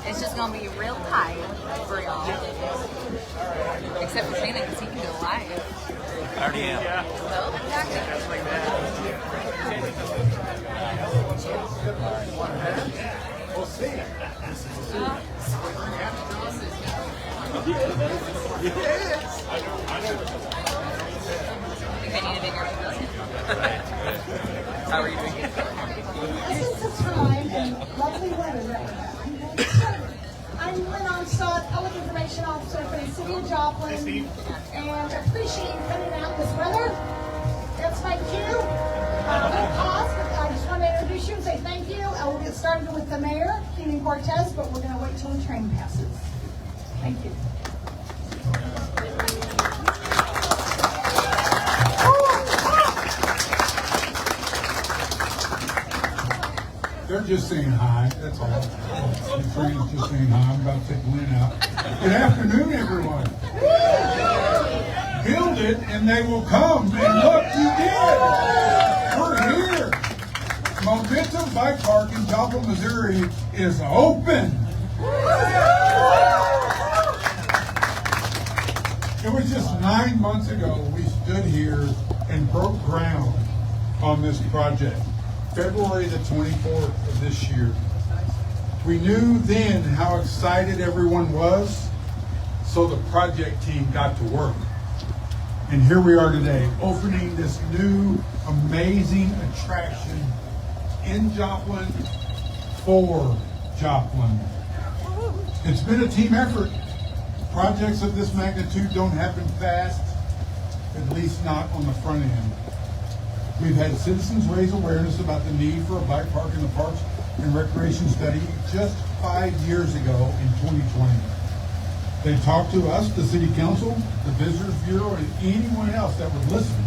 It's just gonna be real tight for y'all. Except for Shannon, because he can go live. I already am. Well, exactly. We'll see. Yes. I think I need a bigger pavilion. How are you doing? This is the time and lovely weather right now. I'm Lynn Armstrong, Public Information Officer for the City of Joplin, and appreciate you coming out this weather. That's my cue. We'll pause, but I just want to introduce you and say thank you. We'll get started with the mayor, Keenan Cortez, but we're going to wait till the train passes. Thank you. They're just saying hi, that's all. The train's just saying hi. I'm about to take Lynn out. Good afternoon, everyone. Build it and they will come. And look, you did. We're here. Momentum Bike Park in Joplin, Missouri is open. It was just 9 months ago we stood here and broke ground on this project. February the 24th of this year. We knew then how excited everyone was, so the project team got to work. And here we are today, opening this new, amazing attraction in Joplin for Joplin. It's been a team effort. Projects of this magnitude don't happen fast, at least not on the front end. We've had citizens raise awareness about the need for a bike park in the Parks and Recreation study just 5 years ago in 2020. They talked to us, the City Council, the Visitors Bureau, and anyone else that would listen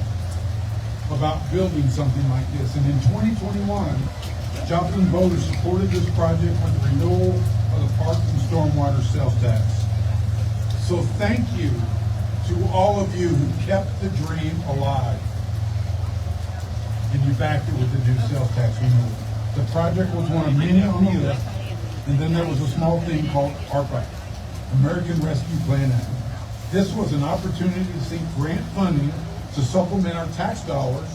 about building something like this. And in 2021, Joplin voters supported this project with the renewal of the Parks and Stormwater Sales Tax. So thank you to all of you who kept the dream alive. And you backed it with the new sales tax renewal. The project was one of many on the list, and then there was a small thing called ARPA, American Rescue Plan Act. This was an opportunity to seek grant funding to supplement our tax dollars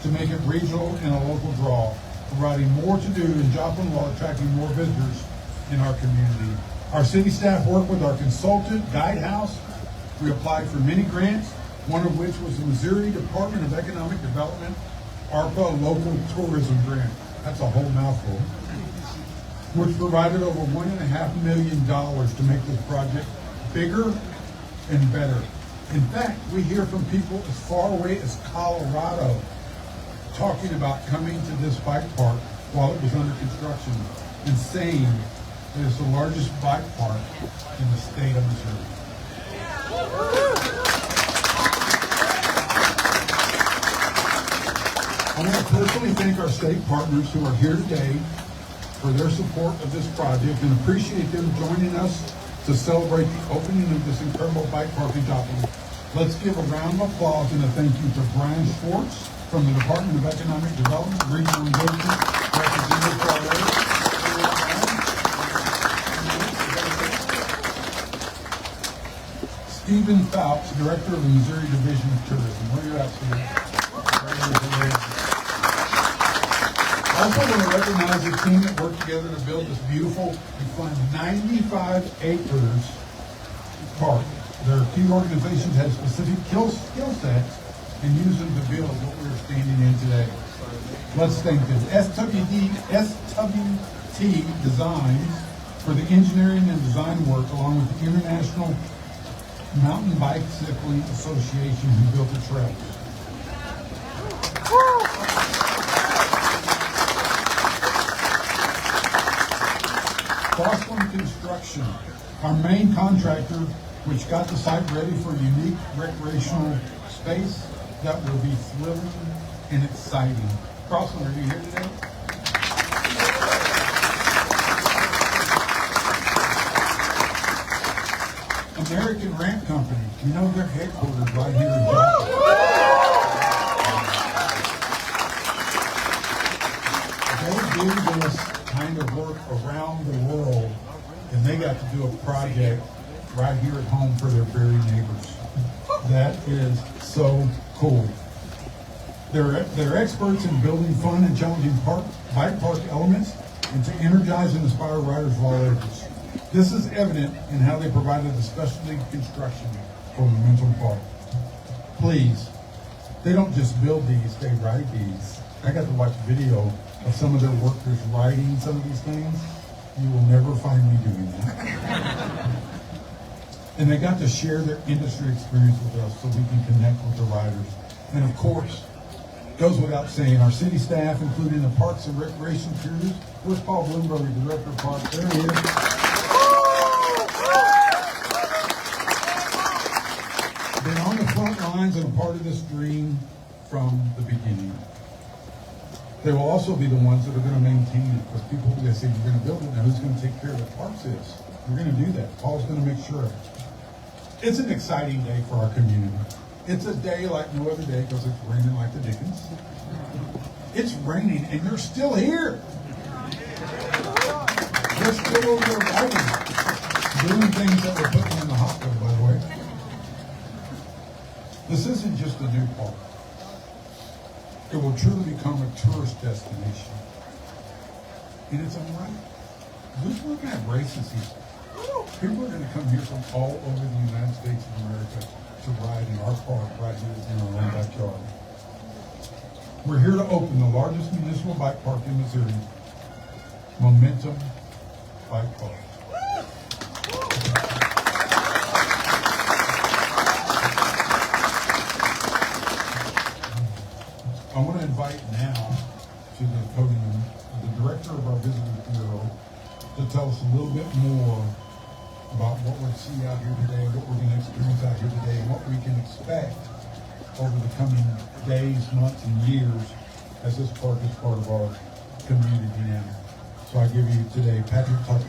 to make it regional and a local draw, providing more to do in Joplin while attracting more visitors in our community. Our city staff worked with our consultant, Guidehouse. We applied for many grants, one of which was the Missouri Department of Economic Development ARPA Local Tourism Grant. That's a whole mouthful. Which provided over $1.5 million to make this project bigger and better. In fact, we hear from people as far away as Colorado talking about coming to this bike park while it was under construction and saying that it's the largest bike park in the state of Missouri. I want to personally thank our state partners who are here today for their support of this project and appreciate them joining us to celebrate the opening of this incredible bike park in Joplin. Let's give a round of applause and a thank you to Brian Schwartz from the Department of Economic Development, Regional Engagement, Representative for our area. Stephen Phelps, Director of the Missouri Division of Tourism. Where are you at, Stephen? I also want to recognize the team that worked together to build this beautiful and fun 95 acres park. Their key organizations had specific skill sets and use them to build what we're standing in today. Let's thank them. SWT Designs for the engineering and design work, along with the International Mountain Bicycling Association who built the trails. Crossland Construction, our main contractor, which got the site ready for a unique recreational space that will be thrilling and exciting. Crossland, are you here today? American Ramp Company, you know their headquarters right here in Joplin. They do this kind of work around the world, and they got to do a project right here at home for their very neighbors. That is so cool. They're experts in building fun and challenging bike park elements and to energize and inspire riders of all ages. This is evident in how they provided the specialty construction for Momentum Park. Please, they don't just build these, they ride these. I got to watch video of some of their workers riding some of these things. You will never find me doing that. And they got to share their industry experience with us so we can connect with the riders. And of course, goes without saying, our city staff, including the Parks and Recreation crews. Where's Paul Bloomberg, the Director of Parks? There he is. Been on the front lines and a part of this dream from the beginning. They will also be the ones that are going to maintain it, because people are going to say, you're going to build it, now who's going to take care of the parks is? We're going to do that. Paul's going to make sure of it. It's an exciting day for our community. It's a day like no other day because it's raining like the dickens. It's raining and you're still here. You're still over there riding, doing things that we're putting in the hospital, by the way. This isn't just a new park. It will truly become a tourist destination. And it's unright. Who's looking at races here? People are going to come here from all over the United States of America to ride in our park right here in our own backyard. We're here to open the largest municipal bike park in Missouri, Momentum Bike Park. I want to invite now to the podium the director of our Visitors Bureau to tell us a little bit more about what we'll see out here today, what we're going to experience out here today, and what we can expect over the coming days, months, and years as this park is part of our community now. So I give you today Patrick Tucker.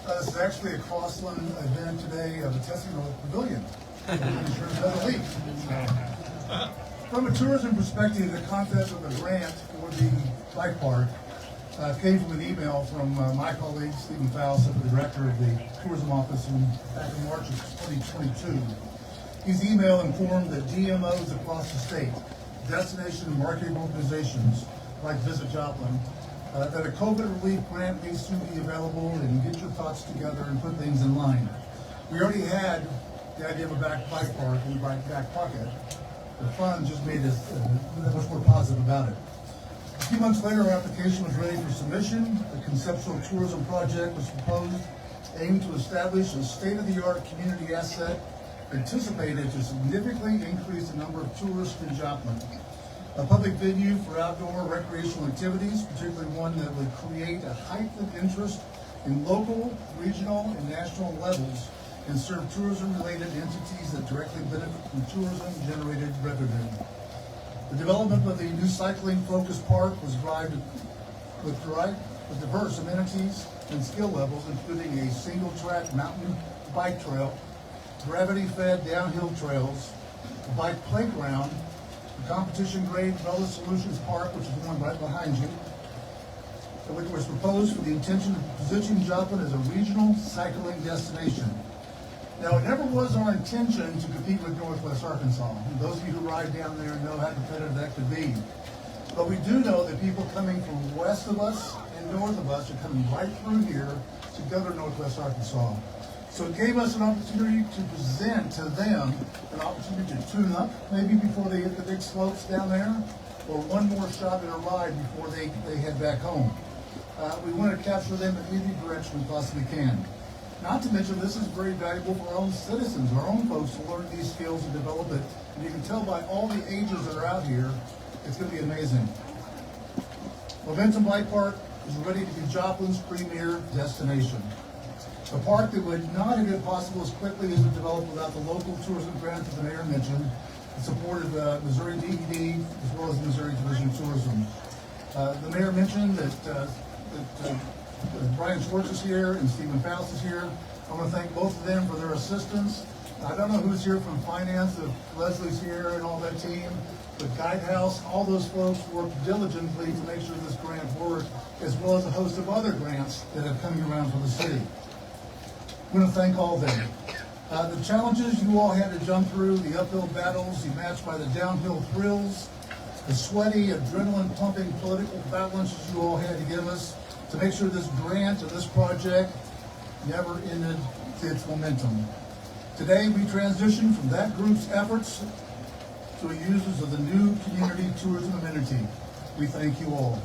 This is actually a Crossland event today of the testing of the pavilion. Insurance doesn't leak. From a tourism perspective, the concept of the grant for the bike park came from an email from my colleague, Stephen Faust, the director of the tourism office back in March of 2022. His email informed that DMOs across the state, destination marketing organizations like Visit Joplin, that a COVID relief grant may soon be available, and get your thoughts together and put things in line. We already had the idea of a bike park in the back pocket. The fund just made us much more positive about it. A few months later, our application was ready for submission. The conceptual tourism project was proposed, aimed to establish a state-of-the-art community asset anticipated to significantly increase the number of tourists in Joplin. A public venue for outdoor recreational activities, particularly one that would create a heightened interest in local, regional, and national levels, and serve tourism-related entities that directly benefit from tourism-generated revenue. The development of the new cycling-focused park was derived with diverse amenities and skill levels, including a single-track mountain bike trail, gravity-fed downhill trails, a bike playground, a competition-grade Wellness Solutions Park, which is the one right behind you, which was proposed for the intention of positioning Joplin as a regional cycling destination. Now, it never was our intention to compete with Northwest Arkansas. And those of you who ride down there know how competitive that could be. But we do know that people coming from west of us and north of us are coming right through here to go to Northwest Arkansas. So it gave us an opportunity to present to them an opportunity to tune up, maybe before they hit the big slopes down there, or one more shot at a ride before they head back home. We want to capture them in any direction we possibly can. Not to mention, this is very valuable for our own citizens, our own folks, to learn these skills and develop it. And you can tell by all the ages that are out here, it's going to be amazing. Momentum Bike Park is ready to be Joplin's premier destination. A park that would not have been possible as quickly as it developed without the local tourism grant that the mayor mentioned, the support of Missouri DED, as well as the Missouri Division of Tourism. The mayor mentioned that Brian Schwartz is here and Stephen Faust is here. I want to thank both of them for their assistance I don't know who's here from finance, if Leslie's here and all that team, but Guidehouse, all those folks worked diligently to make sure this grant worked, as well as a host of other grants that have come around for the city. I want to thank all of them. The challenges you all had to jump through, the uphill battles you matched by the downhill thrills, the sweaty, adrenaline-pumping political balances you all had to give us to make sure this grant and this project never ended its momentum. Today, we transition from that group's efforts to users of the new community tourism amenity. We thank you all.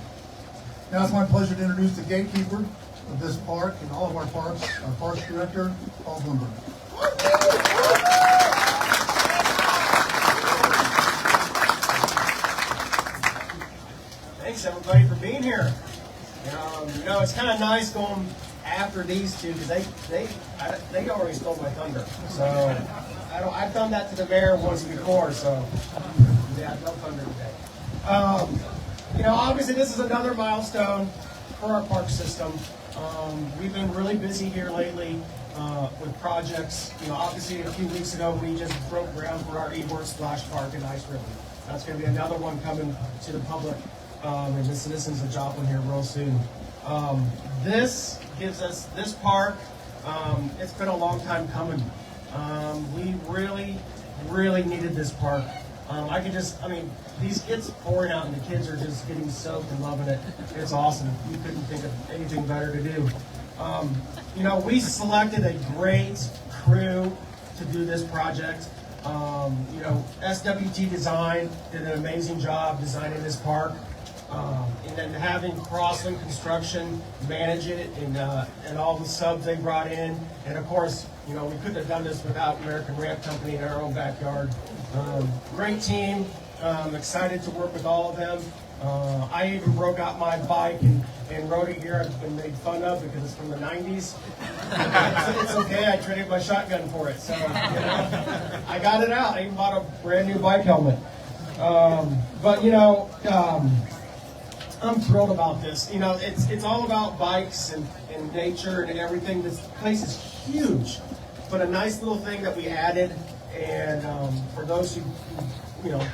Now it's my pleasure to introduce the gatekeeper of this park and all of our parks, our parks director, Paul Bloomberg. Thanks everybody for being here. It's kind of nice going after these two because they already stole my thunder. So I've done that to the mayor once before. So yeah, no thunder today. Obviously this is another milestone for our park system. We've been really busy here lately with projects. Obviously a few weeks ago we just broke ground for our Ebert Splash Park in Ice River. That's going to be another one coming to the public and the citizens of Joplin here real soon. This gives us this park. It's been a long time coming. We really needed this park. These kids pouring out and the kids are just getting soaked and loving it. It's awesome. You couldn't think of anything better to do. We selected a great crew to do this project. SWT Design did an amazing job designing this park. And then having Crossland Construction manage it and all the subs they brought in. And of course, we couldn't have done this without American Ramp Company in our own backyard. Great team. Excited to work with all of them. I even broke out my bike and rode it here. I've been made fun of because it's from the 90s. It's okay, I traded my shotgun for it. So, I got it out. I even bought a brand new bike helmet. I'm thrilled about this. It's all about bikes and nature and everything. This place is huge, but a nice little thing that we added. And for those who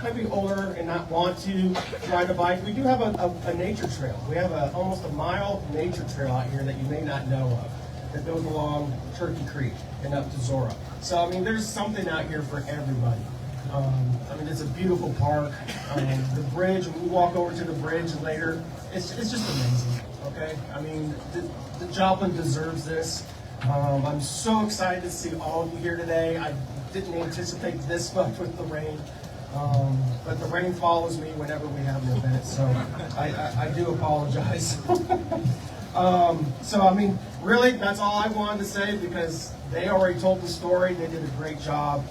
might be older and not want to ride a bike, we do have a nature trail. We have almost a mile nature trail out here that you may not know of that goes along Turkey Creek and up to Zora. So there's something out here for everybody. It's a beautiful park. The bridge, when we walk over to the bridge later, it's just amazing, okay? The Joplin deserves this. I'm so excited to see all of you here today. I didn't anticipate this much with the rain, but the rain follows me whenever we have an event, so I do apologize. Really, that's all I wanted to say because they already told the story. They did a great job.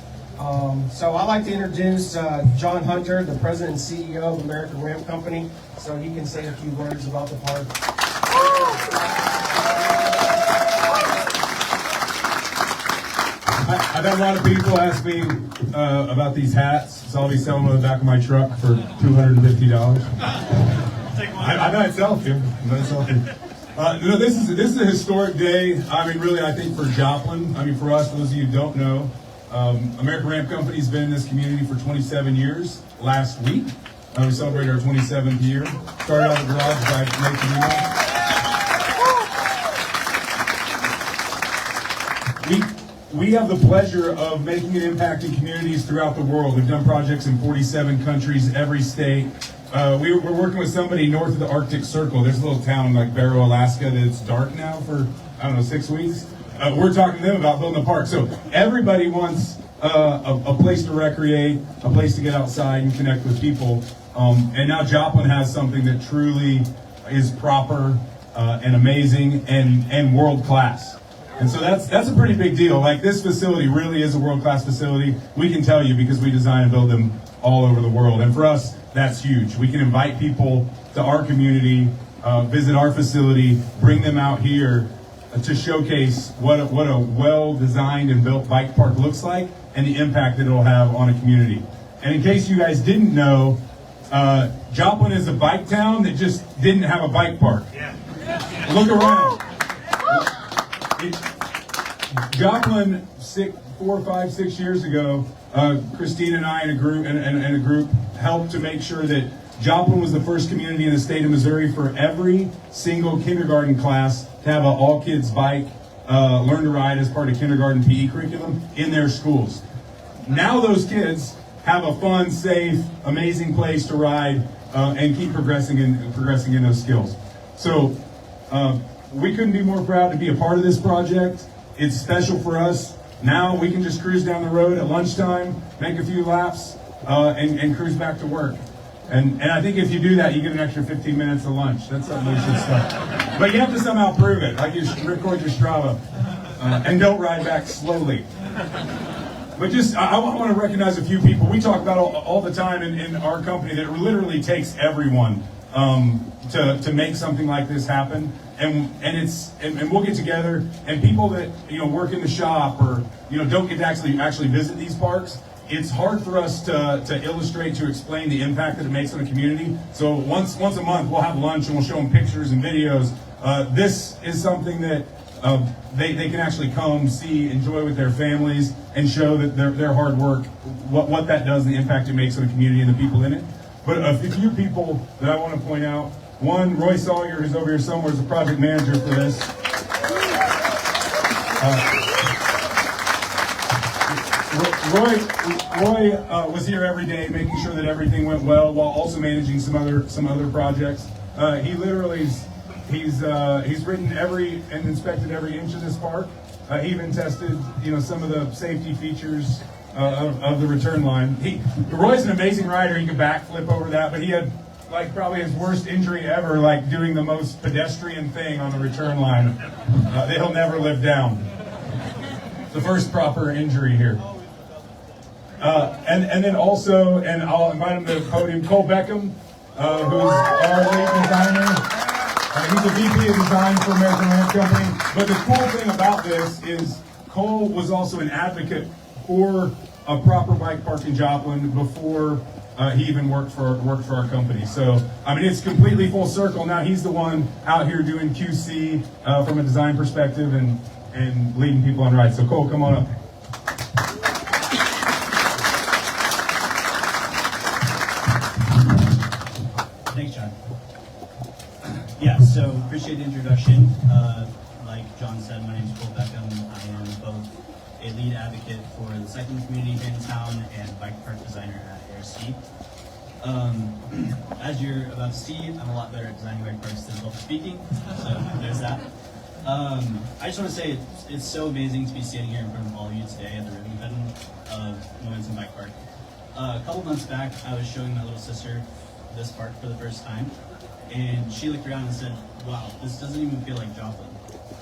So I'd like to introduce John Hunter, the president and CEO of American Ramp Company, so he can say a few words about the park. I've had a lot of people ask me about these hats, so I'll be selling them on the back of my truck for $250. I might sell them. This is a historic day. Really, I think for Joplin. For us, those of you who don't know, American Ramp Company's been in this community for 27 years. Last week, we celebrated our 27th year. Started out the garage by making We have the pleasure of making an impact in communities throughout the world. We've done projects in 47 countries, every state. We're working with somebody north of the Arctic Circle. There's a little town like Barrow, Alaska that's dark now for, 6 weeks. We're talking to them about building a park. So everybody wants a place to recreate, a place to get outside and connect with people. And now Joplin has something that truly is proper and amazing and world class. And so that's a pretty big deal. Like, this facility really is a world class facility. We can tell you because we design and build them all over the world. And for us, that's huge. We can invite people to our community, visit our facility, bring them out here to showcase what a well-designed and built bike park looks like and the impact that it'll have on a community. And in case you guys didn't know, Joplin is a bike town that just didn't have a bike park. Yeah. Look around. Joplin, 4, 5, 6 years ago, Christine and I and a group helped to make sure that Joplin was the first community in the state of Missouri for every single kindergarten class to have an all-kids bike, learn to ride as part of kindergarten PE curriculum in their schools. Now those kids have a fun, safe, amazing place to ride and keep progressing in those skills. So we couldn't be more proud to be a part of this project. It's special for us. Now we can just cruise down the road at lunchtime, make a few laps, and cruise back to work. And I think if you do that, you get an extra 15 minutes of lunch. That's something we should start. But you have to somehow prove it, like you record your Strava. And don't ride back slowly. But just, I want to recognize a few people. We talk about all the time in our company that it literally takes everyone to make something like this happen. And we'll get together, and people that work in the shop or don't get to actually visit these parks. It's hard for us to illustrate, to explain the impact that it makes on a community. So once a month, we'll have lunch and we'll show them pictures and videos. This is something that they can actually come, see, enjoy with their families, and show that their hard work, what that does, and the impact it makes on the community and the people in it. But a few people that I want to point out. One, Roy Sawyer, who's over here somewhere, is the project manager for this. Roy was here every day, making sure that everything went well, while also managing some other projects. He literally he's written and inspected every inch of this park. He even tested some of the safety features of the return line. Roy's an amazing rider. He could backflip over that, but he had probably his worst injury ever, doing the most pedestrian thing on the return line that he'll never live down. The first proper injury here. And then also, and I'll invite him to the podium, Cole Beckham, who's our lead designer. He's a VP of design for American Ranch Company. But the cool thing about this is Cole was also an advocate for a proper bike park in Joplin before he even worked for our company. So, it's completely full circle. Now he's the one out here doing QC from a design perspective and leading people on rides. So Cole, come on up. Thanks, John. Yeah, so appreciate the introduction. Like John said, my name is Cole Beckham. I am both a lead advocate for the cycling community here in town and bike park designer at ARC. As you're about to see, I'm a lot better at designing bike parks than public speaking, so there's that. I just want to say it's so amazing to be standing here in front of all of you today at the ribbon cutting of Momentum Bike Park. A couple months back, I was showing my little sister this park for the first time, and she looked around and said, wow, this doesn't even feel like Joplin.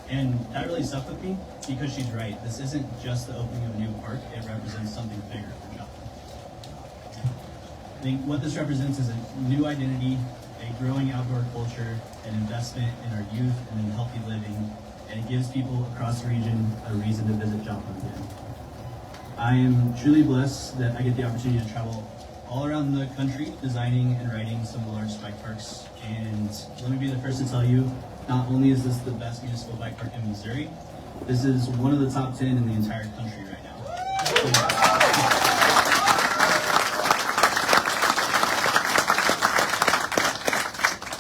And that really stuck with me, because she's right. This isn't just the opening of a new park, it represents something bigger for Joplin. I think what this represents is a new identity, a growing outdoor culture, an investment in our youth and in healthy living, and it gives people across the region a reason to visit Joplin again. I am truly blessed that I get the opportunity to travel all around the country designing and riding some of the largest bike parks. And let me be the first to tell you, not only is this the best municipal bike park in Missouri, this is one of the top 10 in the entire country right now.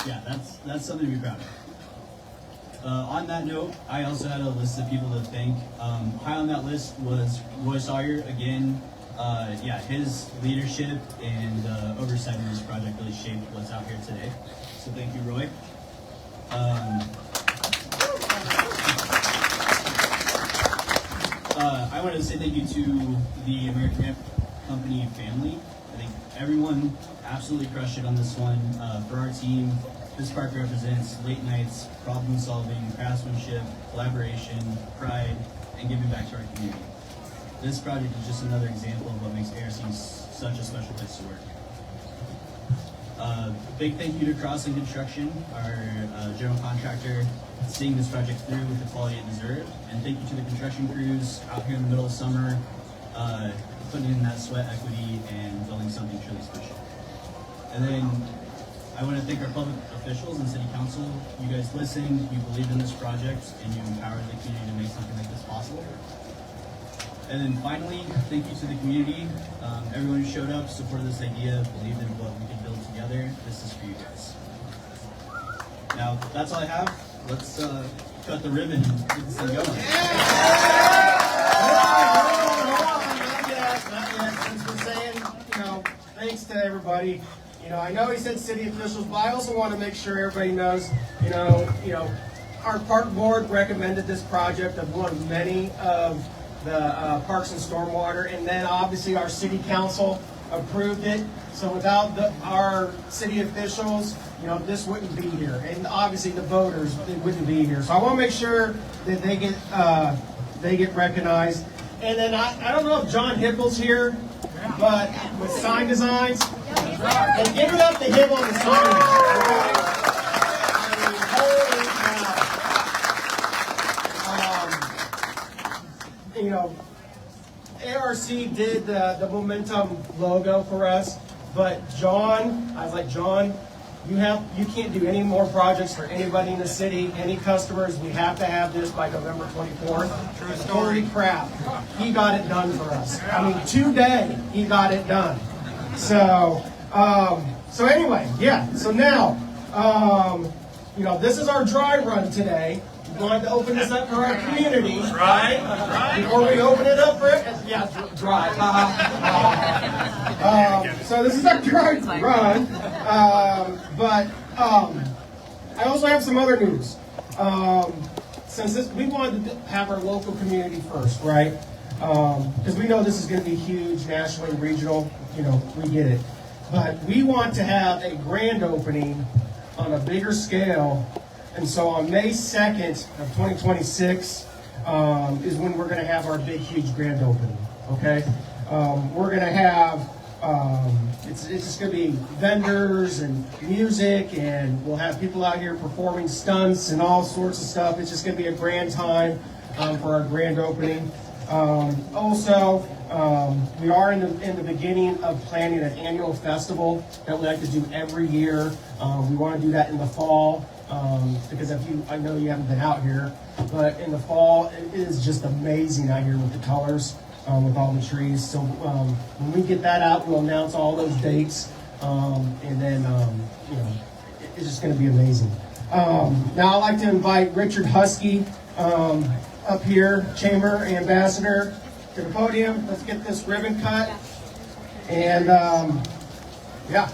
Yeah, that's something to be proud of. On that note, I also had a list of people to thank. High on that list was Roy Sawyer. Again, his leadership and oversight of this project really shaped what's out here today. So thank you, Roy. I wanted to say thank you to the American Ramp Company family. I think everyone absolutely crushed it on this one. For our team, this park represents late nights, problem solving, craftsmanship, collaboration, pride, and giving back to our community. This project is just another example of what makes ARC such a special place to work. Big thank you to Crossing Construction, our general contractor, seeing this project through with the quality it deserved. And thank you to the construction crews out here in the middle of summer, putting in that sweat equity and building something truly special. And then I want to thank our public officials and city council. You guys listened, you believed in this project, and you empowered the community to make something like this possible. And then finally, thank you to the community, everyone who showed up, supported this idea, believed in what we could build together. This is for you guys. Now, that's all I have. Let's cut the ribbon and get this thing going. Not yet. Since we're saying, thanks to everybody. I know he said city officials, but I also want to make sure everybody knows, our park board recommended this project of one of many of the parks and stormwater, and then obviously our city council approved it. So without our city officials, this wouldn't be here, and obviously the voters, they wouldn't be here. So I want to make sure that they get recognized. And then I don't know if John Hippel's here, but with sign designs, and give it up to him on the sign. ARC did the Momentum logo for us, but John, I was like, John, you can't do any more projects for anybody in the city, any customers. We have to have this by November 24th. True story. Holy crap, he got it done for us. I mean, today he got it done. So anyway, yeah. So now, this is our dry run today. We wanted to open this up for our community, right? Before we open it up for it, yeah, dry. So this is our dry run, but I also have some other news. Since we wanted to have our local community first, right? Because we know this is going to be huge, nationally, regional. We get it, but we want to have a grand opening on a bigger scale. And so on May 2nd of 2026 is when we're going to have our big, huge grand opening, okay? We're going to have, it's just going to be vendors and music, and we'll have people out here performing stunts and all sorts of stuff. It's just going to be a grand time for our grand opening. Also, we are in the beginning of planning an annual festival that we like to do every year. We want to do that in the fall. Because I know you haven't been out here, but in the fall it is just amazing out here with the colors, with all the trees. So when we get that out, we'll announce all those dates, and then it's just going to be amazing. Now I'd like to invite Richard Husky up here, Chamber Ambassador, to the podium. Let's get this ribbon cut, and yeah.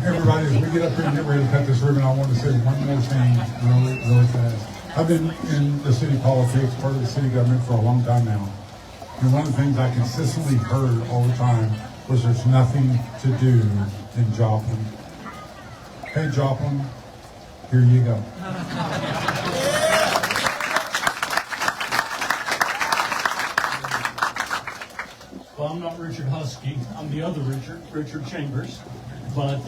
Everybody, as we get up here and get ready to cut this ribbon, I want to say one more thing really fast. I've been in the city politics, part of the city government for a long time now. And one of the things I consistently heard all the time was there's nothing to do in Joplin. Hey Joplin, here you go. Well, I'm not Richard Husky. I'm the other Richard Chambers. But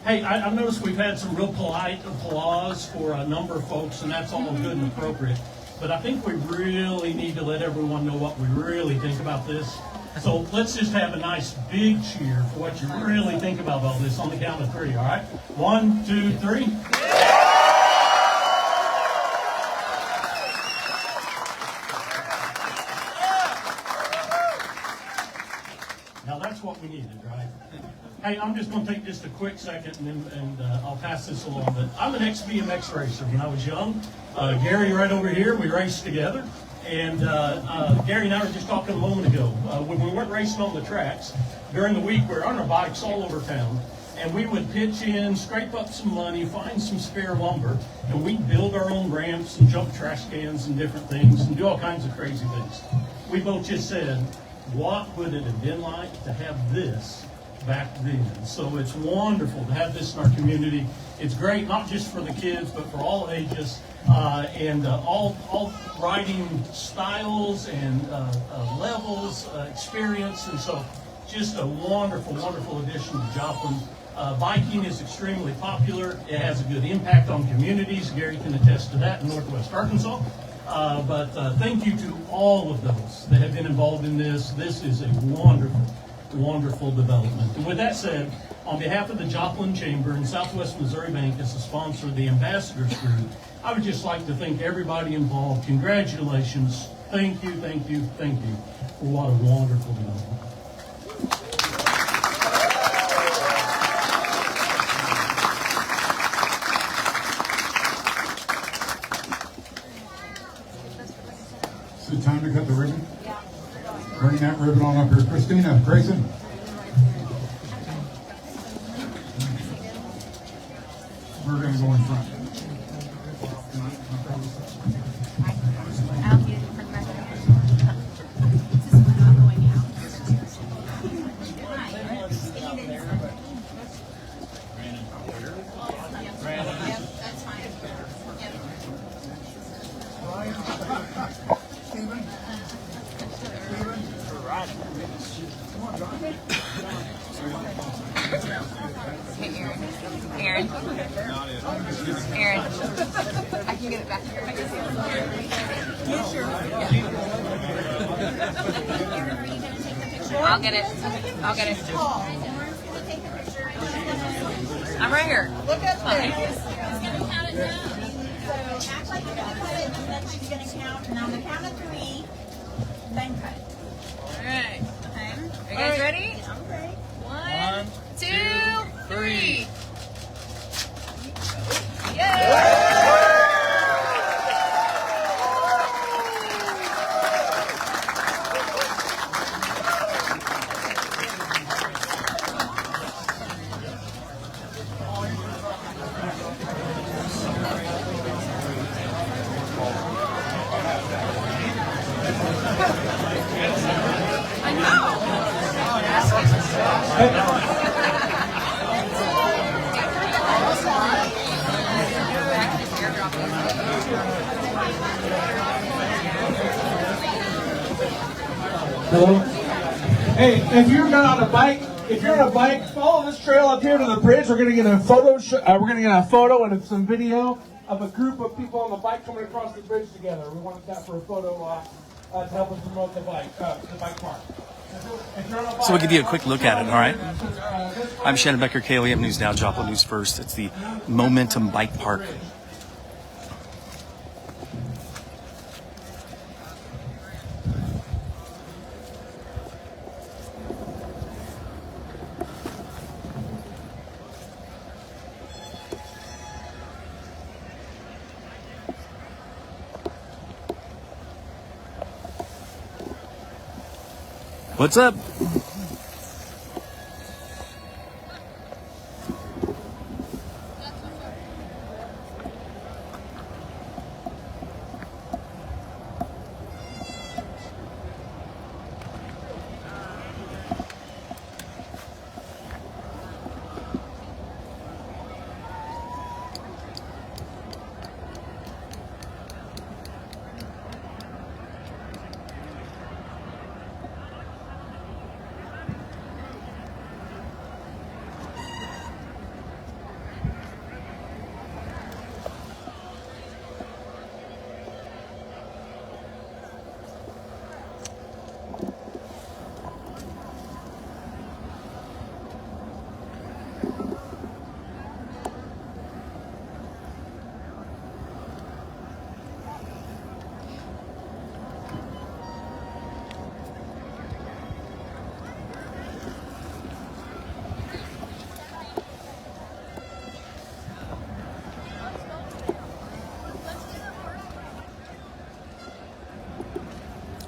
hey, I've noticed we've had some real polite applause for a number of folks, and that's all good and appropriate. But I think we really need to let everyone know what we really think about this. So let's just have a nice big cheer for what you really think about all this on the count of three, all right? 1, 2, 3. Now that's what we needed, right? Hey, I'm just going to take just a quick second and I'll pass this along. But I'm an ex-BMX racer when I was young. Gary right over here, we raced together. And Gary and I were just talking a moment ago. When we weren't racing on the tracks, during the week we were on our bikes all over town. And we would pitch in, scrape up some money, find some spare lumber, and we'd build our own ramps and jump trash cans and different things and do all kinds of crazy things. We both just said, what would it have been like to have this back then? So it's wonderful to have this in our community. It's great not just for the kids, but for all ages, and all riding styles and levels, experience, and so just a wonderful, wonderful addition to Joplin. Biking is extremely popular. It has a good impact on communities. Gary can attest to that in Northwest Arkansas. But thank you to all of those that have been involved in this. This is a wonderful, wonderful development. And with that said, on behalf of the Joplin Chamber and Southwest Missouri Bank as the sponsor of the Ambassadors Group, I would just like to thank everybody involved. Congratulations. Thank you, thank you, thank you for what a wonderful development. Is it time to cut the ribbon? Bring that ribbon on up here. Christina, Grayson. We're going to go in front. Aaron, I can get it back here. Yeah, sure. I'll get it. I'll get it. I'm right here. Look up there. It's going to count it down. So act like you're going to cut it, and then she's going to count. And on the count of 3, then cut it. All right. Okay? Are you guys ready? I'm ready. 1, 2, 3. Yay! Hello? Hey, if you're not on a bike, follow this trail up here to the bridge. We're gonna get a photo. We're gonna get a photo and some video of a group of people on the bike coming across the bridge together. We wanted that for a photo to help us promote the bike park. So we'll give you a quick look at it, all right? I'm Shannon Becker, jln News Now, Joplin News First. It's the Momentum Bike Park. What's up?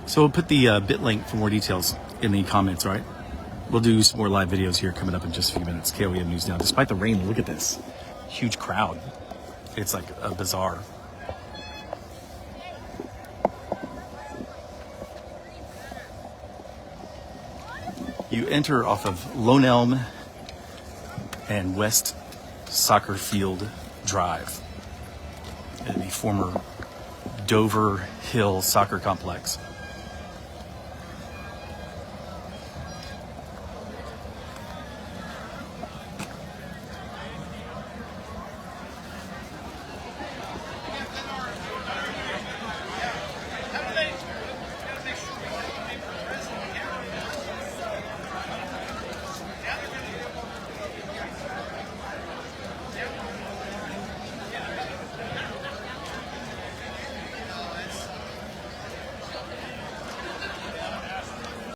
So we'll put the bit link for more details in the comments, all right? We'll do some more live videos here coming up in just a few minutes. jln News Now. Despite the rain, look at this. Huge crowd. It's like a bazaar. You enter off of Lone Elm and West Soccer Field Drive, the former Dover Hill Soccer Complex.